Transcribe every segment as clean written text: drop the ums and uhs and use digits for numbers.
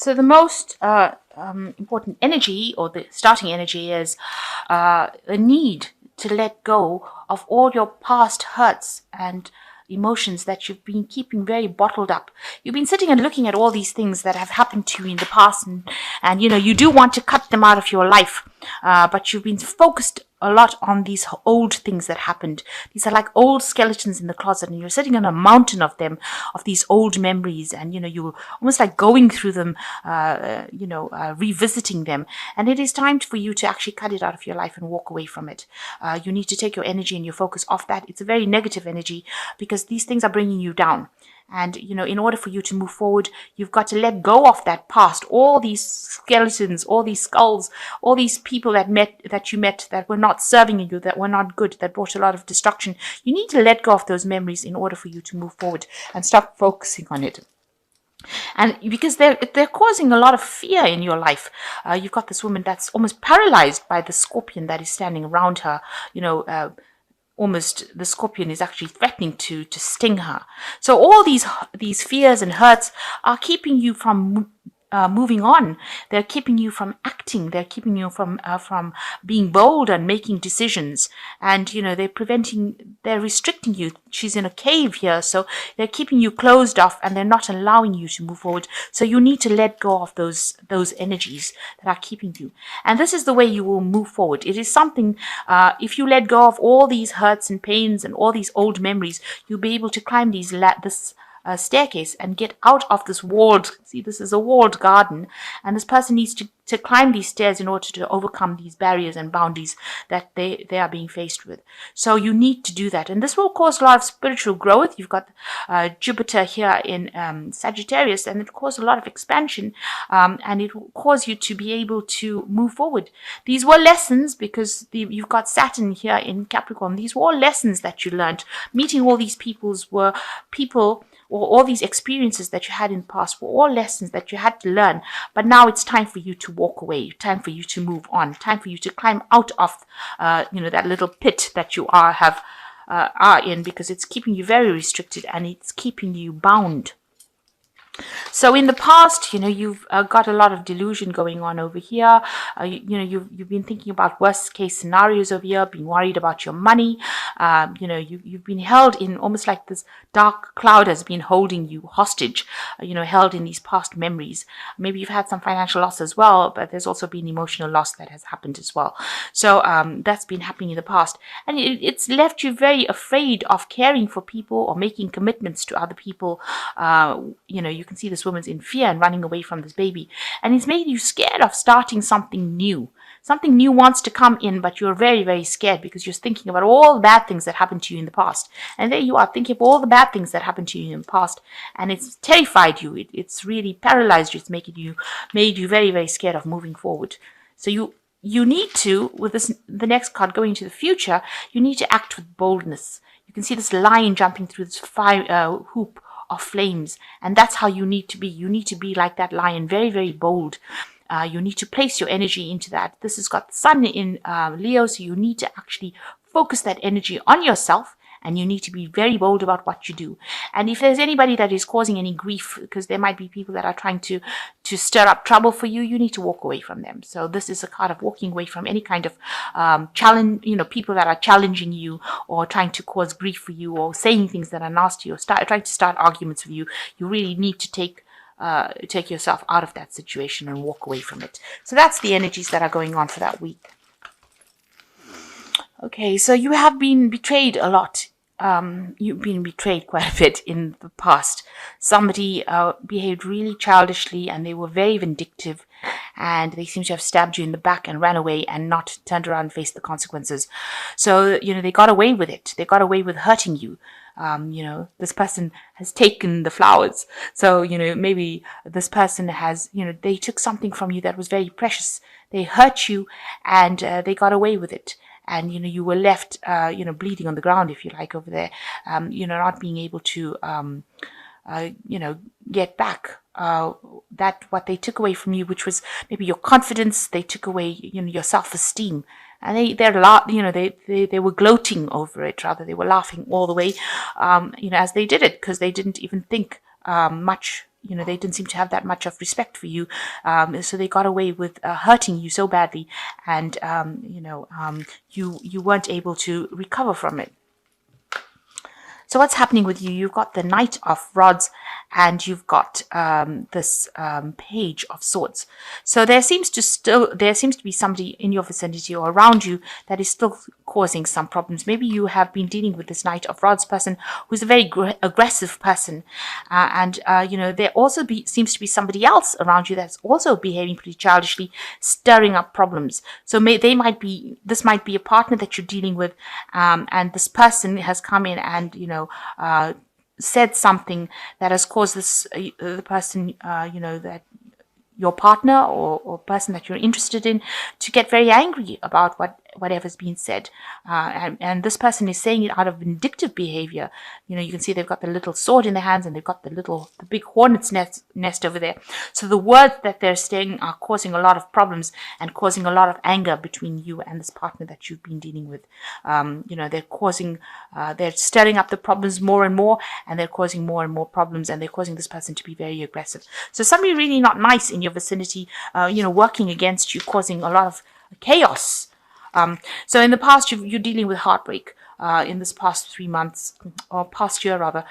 So the most important energy, or the starting energy, is the need to let go of all your past hurts and emotions that you've been keeping very bottled up. You've been sitting and looking at all these things that have happened to you in the past, and you do want to cut them out of your life, but you've been focused a lot on these old things that happened. These are like old skeletons in the closet, and you're sitting on a mountain of them, of these old memories, and you're almost like going through them, revisiting them. And it is time for you to actually cut it out of your life and walk away from it. You need to take your energy and your focus off that. It's a very negative energy because these things are bringing you down. And, in order for you to move forward, you've got to let go of that past, all these skeletons, all these skulls, all these people that you met that were not serving you, that were not good, that brought a lot of destruction. You need to let go of those memories in order for you to move forward and start focusing on it. And because they're causing a lot of fear in your life. You've got this woman that's almost paralyzed by the scorpion that is standing around her, almost the scorpion is actually threatening to sting her. So all these fears and hurts are keeping you from moving on. They're keeping you from acting. They're keeping you from being bold and making decisions. And they're restricting you. She's in a cave here, so they're keeping you closed off, and they're not allowing you to move forward. So you need to let go of those energies that are keeping you. And this is the way you will move forward. It is something, if you let go of all these hurts and pains and all these old memories, you'll be able to climb this staircase and get out of this walled, see, this is a walled garden, and this person needs to climb these stairs in order to overcome these barriers and boundaries that they are being faced with. So you need to do that, and this will cause a lot of spiritual growth. You've got Jupiter here in Sagittarius, and it causes a lot of expansion, and it will cause you to be able to move forward. These were lessons because you've got Saturn here in Capricorn. These were all lessons that you learned. Meeting all these or all these experiences that you had in the past were all lessons that you had to learn. But now it's time for you to walk away, time for you to move on, time for you to climb out of, that little pit that you are in, because it's keeping you very restricted and it's keeping you bound. So in the past, you've got a lot of delusion going on over here. You've been thinking about worst case scenarios over here, being worried about your money. You've been held in almost like this dark cloud has been holding you hostage, held in these past memories. Maybe you've had some financial loss as well, but there's also been emotional loss that has happened as well. So that's been happening in the past. And it's left you very afraid of caring for people or making commitments to other people. You can see this woman's in fear and running away from this baby. And it's made you scared of starting something new. Something new wants to come in, but you're very, very scared because you're thinking about all the bad things that happened to you in the past. And there you are thinking of all the bad things that happened to you in the past. And it's terrified you. It's really paralyzed you. It's made you very, very scared of moving forward. So you need to, with the next card going to the future, you need to act with boldness. You can see this lion jumping through this hoop of flames, and that's how you need to be. You need to be like that lion, very, very bold. You need to place your energy into that. This has got the sun in Leo, so you need to actually focus that energy on yourself, and you need to be very bold about what you do. And if there's anybody that is causing any grief, because there might be people that are trying to stir up trouble for you, you need to walk away from them. So this is a card of walking away from any kind of challenge, people that are challenging you or trying to cause grief for you or saying things that are nasty or trying to start arguments with you. You really need to take yourself out of that situation and walk away from it. So that's the energies that are going on for that week. Okay, so you have been betrayed a lot. You've been betrayed quite a bit in the past. Somebody behaved really childishly and they were very vindictive, and they seem to have stabbed you in the back and ran away and not turned around and faced the consequences. So, they got away with it. They got away with hurting you. This person has taken the flowers. So, maybe this person has, they took something from you that was very precious. They hurt you and they got away with it. And, you were left, bleeding on the ground, if you like, over there, not being able to, get back that what they took away from you, which was maybe your confidence. They took away, your self-esteem. And they were gloating over it. Rather, they were laughing all the way, as they did it, because they didn't even think much they didn't seem to have that much of respect for you. So they got away with hurting you so badly, and you weren't able to recover from it. So what's happening with you? You've got the Knight of Rods, and you've got this Page of Swords. So there seems to be somebody in your vicinity or around you that is still causing some problems. Maybe you have been dealing with this Knight of Rods person who's a very aggressive person, and there also seems to be somebody else around you that's also behaving pretty childishly, stirring up problems. So this might be a partner that you're dealing with, and this person has come in and said something that has caused the person that your partner or person that you're interested in to get very angry about whatever's been said, and this person is saying it out of vindictive behavior. You can see they've got the little sword in their hands, and they've got the big hornet's nest over there. So the words that they're saying are causing a lot of problems and causing a lot of anger between you and this partner that you've been dealing with. They're stirring up the problems more and more, and they're causing more and more problems, and they're causing this person to be very aggressive. So somebody really not nice in your vicinity, working against you, causing a lot of chaos. So in the past, you're dealing with heartbreak. In this past 3 months, or past year rather,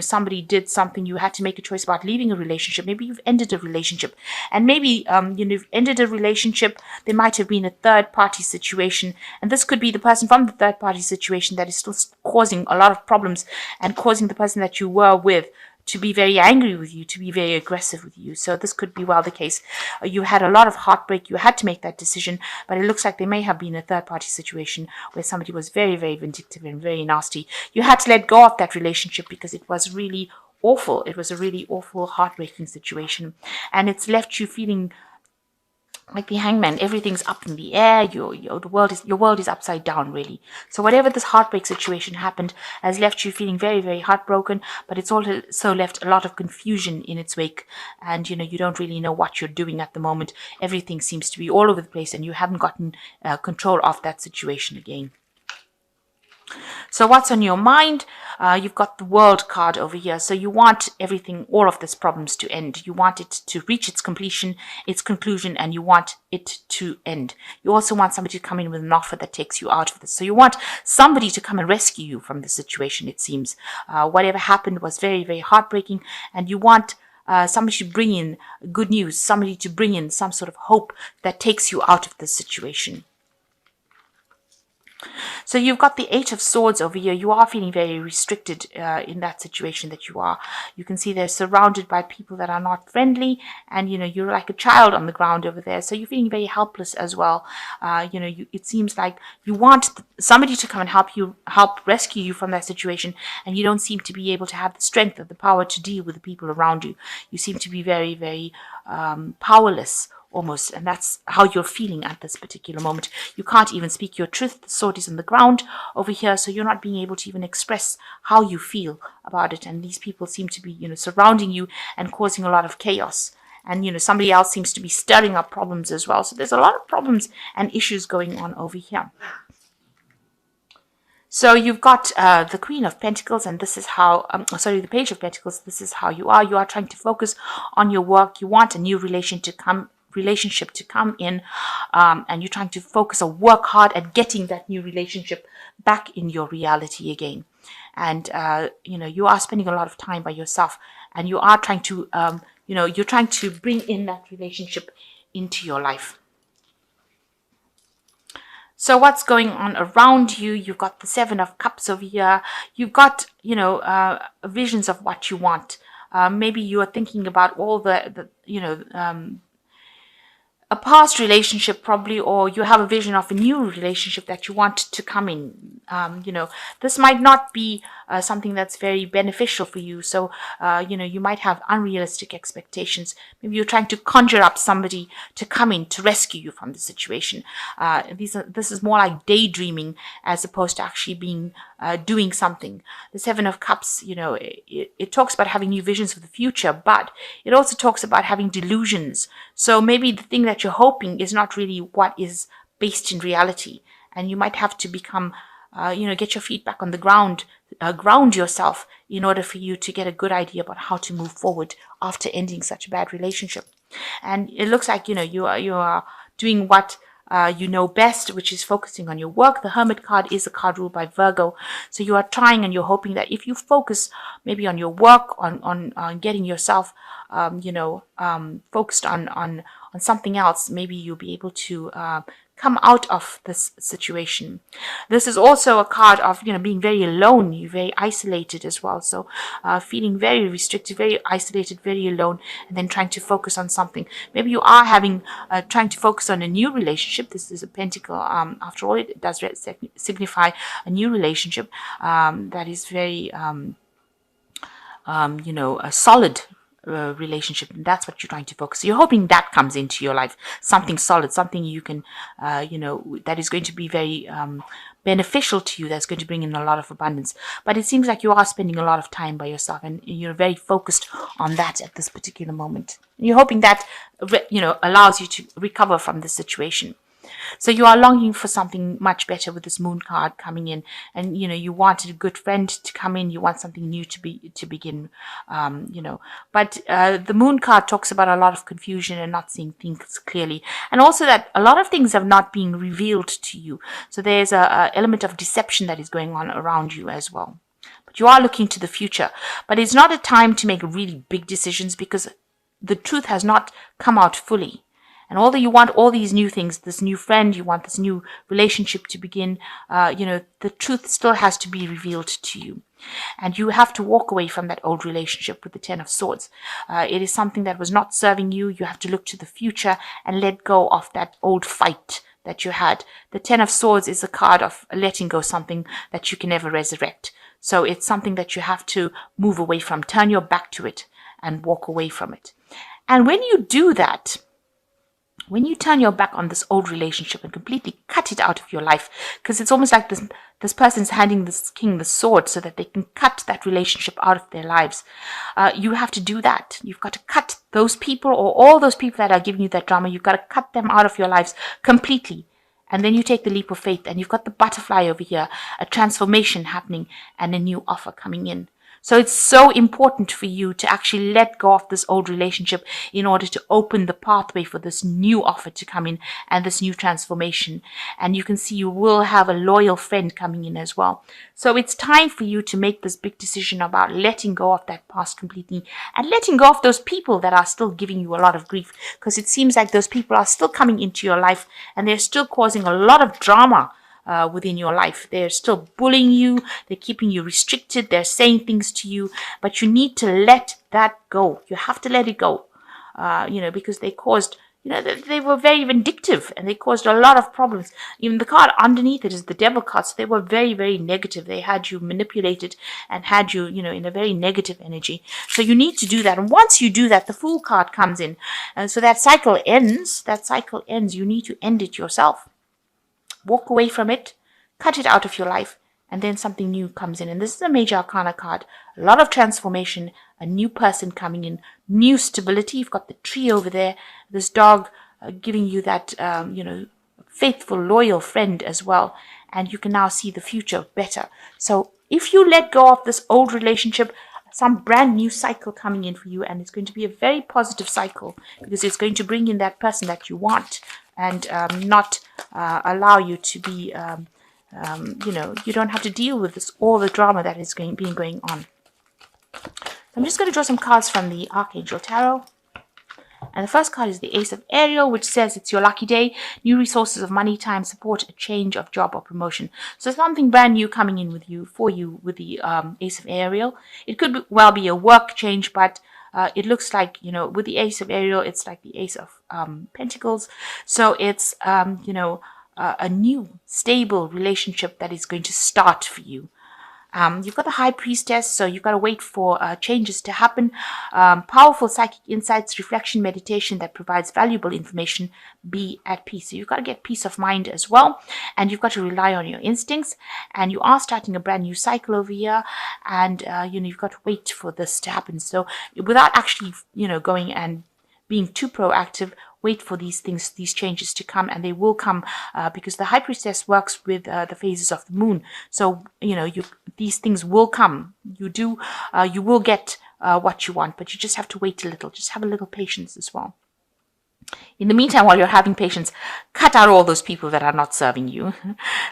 somebody did something. You had to make a choice about leaving a relationship. Maybe you've ended a relationship, and maybe you've ended a relationship. There might have been a third-party situation, and this could be the person from the third-party situation that is still causing a lot of problems and causing the person that you were with to be very angry with you, to be very aggressive with you. So this could be the case. You had a lot of heartbreak. You had to make that decision, but it looks like there may have been a third-party situation where somebody was very, very vindictive and very nasty. You had to let go of that relationship because it was really awful. It was a really awful, heartbreaking situation, and it's left you feeling like the Hangman. Everything's up in the air. Your world is upside down, really. So whatever this heartbreak situation happened has left you feeling very, very heartbroken, but it's also left a lot of confusion in its wake, and you don't really know what you're doing at the moment. Everything seems to be all over the place, and you haven't gotten control of that situation again. So what's on your mind? You've got the World card over here. So you want everything, all of these problems to end. You want it to reach its completion, its conclusion, and you want it to end. You also want somebody to come in with an offer that takes you out of this. So you want somebody to come and rescue you from the situation, it seems. Whatever happened was very, very heartbreaking, and you want somebody to bring in good news, somebody to bring in some sort of hope that takes you out of this situation. So you've got the Eight of Swords over here. You are feeling very restricted in that situation that you are. You can see they're surrounded by people that are not friendly, and you're like a child on the ground over there. So you're feeling very helpless as well. It seems like you want somebody to come and help rescue you from that situation, and you don't seem to be able to have the strength or the power to deal with the people around you. You seem to be very, very powerless, almost, and that's how you're feeling at this particular moment. You can't even speak your truth. The sword is on the ground over here, so you're not being able to even express how you feel about it, and these people seem to be surrounding you and causing a lot of chaos, and somebody else seems to be stirring up problems as well. So there's a lot of problems and issues going on over here. So you've got the Queen of Pentacles, and this is how, the Page of Pentacles. This is how you are. You are trying to focus on your work. You want a new relationship to come in, and you're trying to focus or work hard at getting that new relationship back in your reality again. And you are spending a lot of time by yourself, and you are trying to you're trying to bring in that relationship into your life. So what's going on around you? You've got the Seven of Cups over here. You've got visions of what you want. Maybe you are thinking about all a past relationship probably, or you have a vision of a new relationship that you want to come in. This might not be something that's very beneficial for you. So, you might have unrealistic expectations. Maybe you're trying to conjure up somebody to come in to rescue you from the situation. This is more like daydreaming as opposed to actually being doing something. The Seven of Cups, it talks about having new visions for the future, but it also talks about having delusions. So maybe the thing that you're hoping is not really what is based in reality, and you might have to become get your feet back on the ground, ground yourself in order for you to get a good idea about how to move forward after ending such a bad relationship. And it looks like, you are doing what you know best, which is focusing on your work. The Hermit card is a card ruled by Virgo. So you are trying and you're hoping that if you focus maybe on your work, on getting yourself, focused on something else, maybe you'll be able to come out of this situation. This is also a card of, being very alone. You're very isolated as well. So feeling very restricted, very isolated, very alone, and then trying to focus on something. Maybe you are trying to focus on a new relationship. This is a pentacle. After all, it does signify a new relationship that is very, a solid relationship, and that's what you're trying to focus. So you're hoping that comes into your life, something solid, something you can, that is going to be very beneficial to you, that's going to bring in a lot of abundance. But it seems like you are spending a lot of time by yourself, and you're very focused on that at this particular moment. And you're hoping that, allows you to recover from this situation. So you are longing for something much better with this Moon card coming in, and you wanted a good friend to come in. You want something new to begin, But the Moon card talks about a lot of confusion and not seeing things clearly, and also that a lot of things have not been revealed to you. So there's a element of deception that is going on around you as well. But you are looking to the future. But it's not a time to make really big decisions because the truth has not come out fully. And although you want all these new things, this new friend, you want this new relationship to begin, the truth still has to be revealed to you. And you have to walk away from that old relationship with the Ten of Swords. It is something that was not serving you. You have to look to the future and let go of that old fight that you had. The Ten of Swords is a card of letting go something that you can never resurrect. So it's something that you have to move away from, turn your back to it and walk away from it. And when you do that, when you turn your back on this old relationship and completely cut it out of your life, because it's almost like this person's handing this king the sword so that they can cut that relationship out of their lives. You have to do that. You've got to cut those people, or all those people that are giving you that drama. You've got to cut them out of your lives completely. And then you take the leap of faith, and you've got the butterfly over here, a transformation happening and a new offer coming in. So it's so important for you to actually let go of this old relationship in order to open the pathway for this new offer to come in and this new transformation. And you can see you will have a loyal friend coming in as well. So it's time for you to make this big decision about letting go of that past completely and letting go of those people that are still giving you a lot of grief, because it seems like those people are still coming into your life and they're still causing a lot of drama within your life. They're still bullying you. They're keeping you restricted. They're saying things to you, but you need to let that go. You have to let it go, because they caused, they were very vindictive and they caused a lot of problems. Even the card underneath it is the Devil card. So they were very, very negative. They had you manipulated and had you, in a very negative energy. So you need to do that. And once you do that, the Fool card comes in. And so that cycle ends. You need to end it yourself. Walk away from it, cut it out of your life, and then something new comes in. And this is a major arcana card. A lot of transformation, a new person coming in, new stability. You've got the tree over there, this dog giving you that, faithful, loyal friend as well. And you can now see the future better. So if you let go of this old relationship, some brand new cycle coming in for you, and it's going to be a very positive cycle because it's going to bring in that person that you want and not allow you to be, you don't have to deal with all the drama that is being going on. So I'm just going to draw some cards from the Archangel Tarot. And the first card is the Ace of Ariel, which says it's your lucky day. New resources of money, time, support, a change of job or promotion. So something brand new coming in with the Ace of Ariel. It could well be a work change, but it looks like, with the Ace of Ariel, it's like the Ace of Pentacles. So it's, a new, stable relationship that is going to start for you. You've got the High Priestess, so you've got to wait for changes to happen. Powerful psychic insights, reflection, meditation that provides valuable information. Be at peace. So you've got to get peace of mind as well, and you've got to rely on your instincts. And you are starting a brand new cycle over here, and you've got to wait for this to happen. So without actually, going and being too proactive. Wait for these things, these changes to come, and they will come because the High Priestess works with the phases of the moon. So, these things will come. You will get what you want, but you just have to wait a little. Just have a little patience as well. In the meantime, while you're having patience, cut out all those people that are not serving you.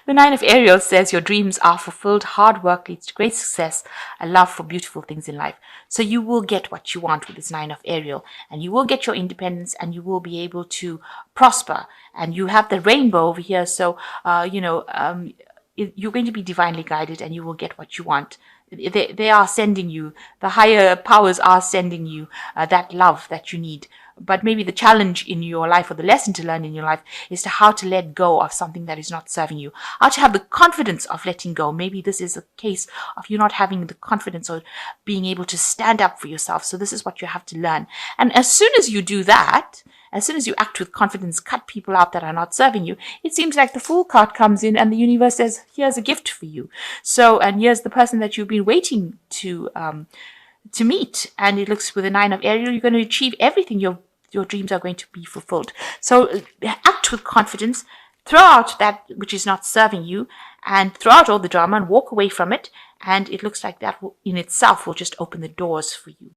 The Nine of Ariel says your dreams are fulfilled, hard work leads to great success, a love for beautiful things in life. So you will get what you want with this Nine of Ariel, and you will get your independence, and you will be able to prosper. And you have the rainbow over here, so, you're going to be divinely guided, and you will get what you want. They are sending you, the higher powers are sending you that love that you need. But maybe the challenge in your life, or the lesson to learn in your life, is to how to let go of something that is not serving you. How to have the confidence of letting go. Maybe this is a case of you not having the confidence or being able to stand up for yourself. So this is what you have to learn. And as soon as you do that, as soon as you act with confidence, cut people out that are not serving you, it seems like the Fool card comes in and the universe says, here's a gift for you. So, and here's the person that you've been waiting to meet. And it looks with the Nine of Ariel, you're going to achieve everything. Your dreams are going to be fulfilled. So act with confidence, throw out that which is not serving you, and throw out all the drama and walk away from it. And it looks like that in itself will just open the doors for you.